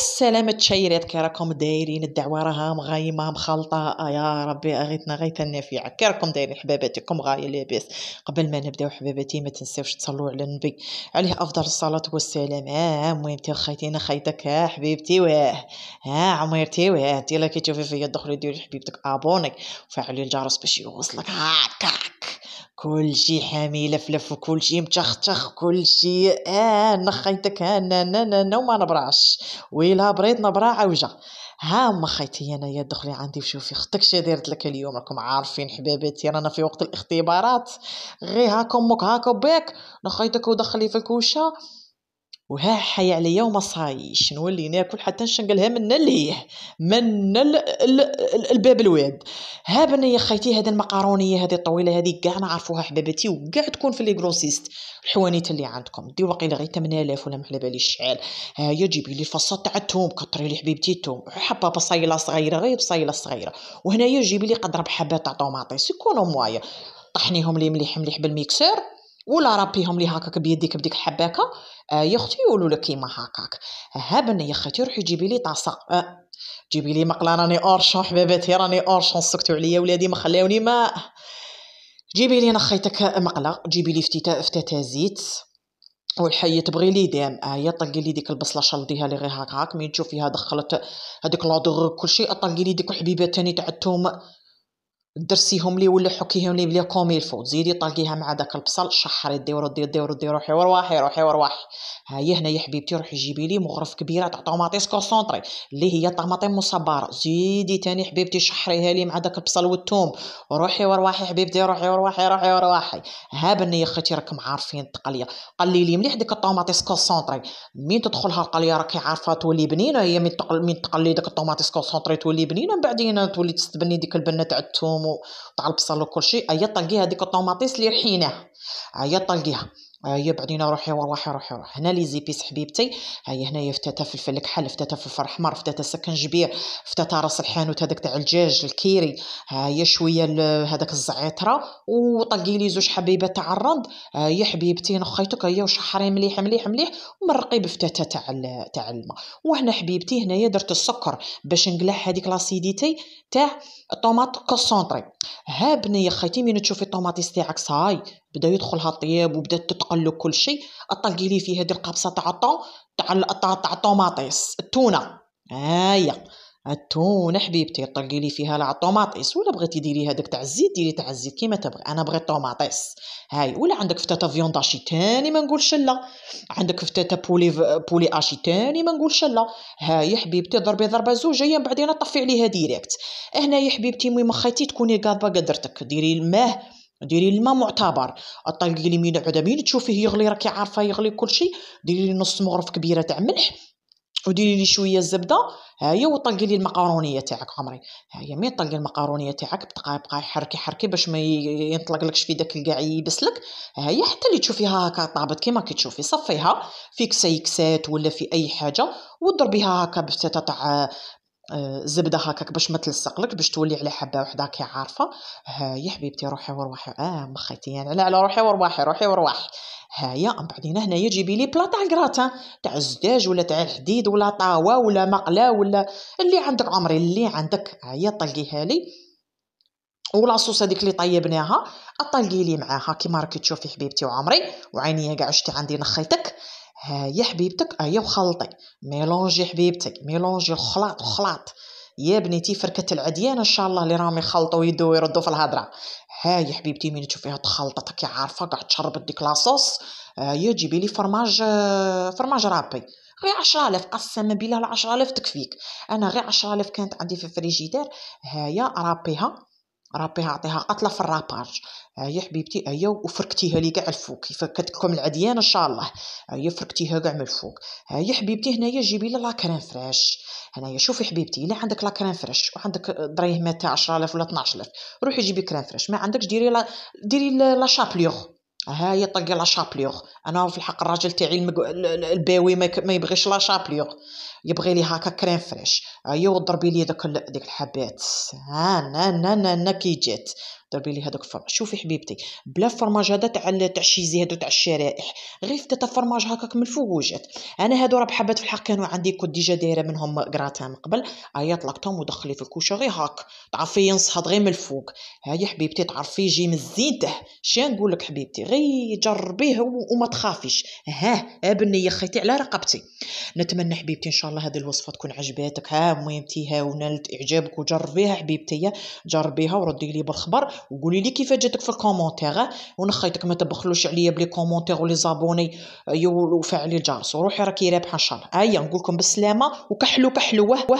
السلامة تشيرات كي راكم دايرين؟ الدعوة راها مغايمة مخلطة. يا ربي اغيتنا غيتا النافعة. كي راكم دايرين حباباتكم؟ غاية لاباس؟ قبل ما نبداو حباباتي ما تنساوش تصلوا على النبي عليه افضل الصلاة والسلام. مهمتي خيتينا خيتك حبيبتي. عميرتي يلا كي تشوفي فيا دخلي ديري حبيبتك ابوني وفعلي الجرس باش يوصلك هاكاك كل شي حامي لفلف وكل شي متختخ كل شي. نخيتك وما نبراش ويلا بريت نبرا عوجه. ما خيتي انايا دخلي عندي وشوفي اختك شي دارت لك اليوم. راكم عارفين حباباتي رانا في وقت الاختبارات، غير هاكا امك هاكا باك نخيتك ودخلي في الكوشه حي عليا وما صايش نولي ناكل حتى نشنقلها من ليه من الباب الواد. بنيه خيتي هذه المقارونيه هذه الطويله هذه كاع نعرفوها حبابتي وكاع تكون في لي غروسيست. الحوانيت اللي عندكم ديروا واقيلا غير 8000 ولا محلى بالي الشحال. يا جيبي لي فصه تاع الثوم، كطري لي حبيبتي الثوم، حبه بصيله صغيره غير بصيله صغيره، وهنايا جيبي لي قدره بحبه تاع طوماطيس يكونوا موايا، طحنيهم لي مليح مليح بالميكسور ولا رابيهم لي هكاك بيديك بديك حباكه. يا اختي يقولوا لك كيما هكاك. بنيه خيتي روحي جيبي لي طاسه. جيبي لي مقله، راني اورشون حباباتي راني اورشون، سكتوا عليا ولادي ما خلاوني ما. جيبي لي نخيتك مقله، جيبي لي فتاة زيت والحية تبغي لي دام. يا طلقي لي ديك البصله شلديها لي غير هكاك مين تشوفيها دخلت هذيك لادغ كلشي. طلقي لي ديك الحبيبات تاني تاع الثوم درسيهم لي ولا حكيهم لي بلا كوميل فوت، زيدي طلقيها مع داك البصل شحري ديري روحي ورواحي. هنا يا حبيبتي روحي جيبي لي مغرف كبيره تاع طوماطيس كونسونطري اللي هي طماطم مصبره، زيدي تاني حبيبتي شحريها لي مع داك البصل والثوم، روحي ورواحي حبيبتي روحي. بنيه اختي راكم عارفين التقليه، قلي لي مليح ديك الطوماطيس كونسونطري مين تدخلها القليه راكي عارفه تولي بنينه. هي من تقلي داك الطوماطيس كونسونطري تولي بنينه، من بعدين تولي تستبني ديك البنه تاع الثوم تاع البصل وكل شيء. طلقيها ديك الطوماطيس اللي رحيناها، طلقيها. بعدين روحي هنا لي زيبيس حبيبتي. هنايا فتاة فلفل الكحل، فتاة فلفل احمر، فتاة سكنجبير، فتاة راس الحانوت هذاك تاع الدجاج الكيري، شويه هذاك الزعتره، وطلقي لي زوج حبيبات تاع الرند. يا حبيبتي نخيتك وشحري مليح ومرقي بفتاة تاع الماء. وهنا حبيبتي هنايا درت السكر باش نقلع هذيك لاسيديتي تاع الطوماط كونسونطري. بنيه خيتي من تشوفي الطوماطيس تاعك صاي بدا يدخلها الطياب وبدات تتقلب كل شيء، طلقي لي فيها دير القبصه تاع الطوماطيس التونه. التونه حبيبتي طلقي لي فيها على الطوماطيس، ولا بغيتي ديري هذاك تاع الزيت ديري تاع الزيت كيما تبغي، انا بغيت طوماطيس. ولا عندك فتاة فيونداشي تاني ما نقولش لا، عندك فتاة بولي اشي تاني ما نقولش لا. يا حبيبتي ضربه زوجيه بعدين طفي عليها ديريكت. هنا يا حبيبتي مي خيتي تكوني قاضبه قدرتك ديري الماء معتبر. طلقي لي من عدا مين تشوفيه يغلي راكي عارفه يغلي كل شيء، ديري لي نص مغرف كبيره تاع ملح وديري لي شويه الزبده. وطلقي لي المقارونيه تاعك عمري. مين طلقي المقارونيه تاعك بقى حركي باش ما ينطلقلكش في داك الكاع يبسلك. حتى اللي تشوفيها هكا طابت كيما كتشوفي صفيها في كسيكسات ولا في اي حاجه وضربيها هكا بفتاة تاع زبده هكاك باش ما تلصقلك باش تولي على حبه وحده كي عارفه. يا حبيبتي روحي ورواحي. مخيتي يعني على روحي ورواحي من بعدين هنايا جيبي لي بلا تاع الكراتان تاع الزداج ولا تاع الحديد ولا طاوه ولا مقله ولا اللي عندك عمري اللي عندك. طلقيها لي ولاصوص هذيك اللي طيبناها طلقي لي معاها كيما راكي تشوفي حبيبتي وعمري وعينيا كاع شتي عندي نخيتك. يا حبيبتك وخلطي ميلونجي حبيبتي ميلونجي الخلاط يا بنيتي فركه العديان ان شاء الله اللي راهم يخلطوا ويدوا ويردوا في الهضره. يا حبيبتي مين تشوفيها تخلطت كي عارفه قاعد تشرب ديك لاصوص. جيبي لي فرماج رابي غير 10000 قسما بالله 10000 تكفيك. انا غير 10000 كانت عندي في الفريجيدير. رابيها عطيها قطله في الراباج. يا حبيبتي وفركتيها لي كاع الفوق فكت لكم العديان ان شاء الله. فركتيها كاع من الفوق. يا حبيبتي هنايا جيبي لي لا كريم فريش. هنايا شوفي حبيبتي الا عندك لا كريم فريش وعندك دراهم تاع 10000 ولا 12000 روحي جيبي كريم فريش، ما عندكش ديري لا شابليغ. طلقي لا شابليغ. انا في الحق الراجل تاعي الباوي ما يبغيش لا شابليغ، يبغي لي هكا كريم فريش. وضربي لي ديك الحبات. كي جات ضربي لي هذوك الفرماج. شوفي حبيبتي بلا فرماج هذا تاع الشيزي هذو تاع الشرائح، غير فتات فرماج هكاك من الفوق وجات. انا هادو راه بحبات في الحق كانوا عندي كنت ديجا دايره منهم كراتان من قبل، ايا طلقتهم ودخلي في الكوشه غير هاك تعرفي ينصهد غير من الفوق. هاي حبيبتي تعرفي يجي من زينته. شي نقول لك حبيبتي غير جربيه وما تخافيش. ها ابني يا خيتي على رقبتي. نتمنى حبيبتي ان شاء الله هذه الوصفه تكون عجباتك، ها مهمتيها ونالت اعجابك وجربيها حبيبتي، جربيها وردي لي بالخبر وقولي لي كيف جاتك في الكومونتير. ونخيتك ما تبخلوش عليا بلي كومونتير ولي زابوني وفعلي الجرس وروحي راكي رابحه ان شاء الله. هيا نقولكم بالسلامه وكحلو كحلو.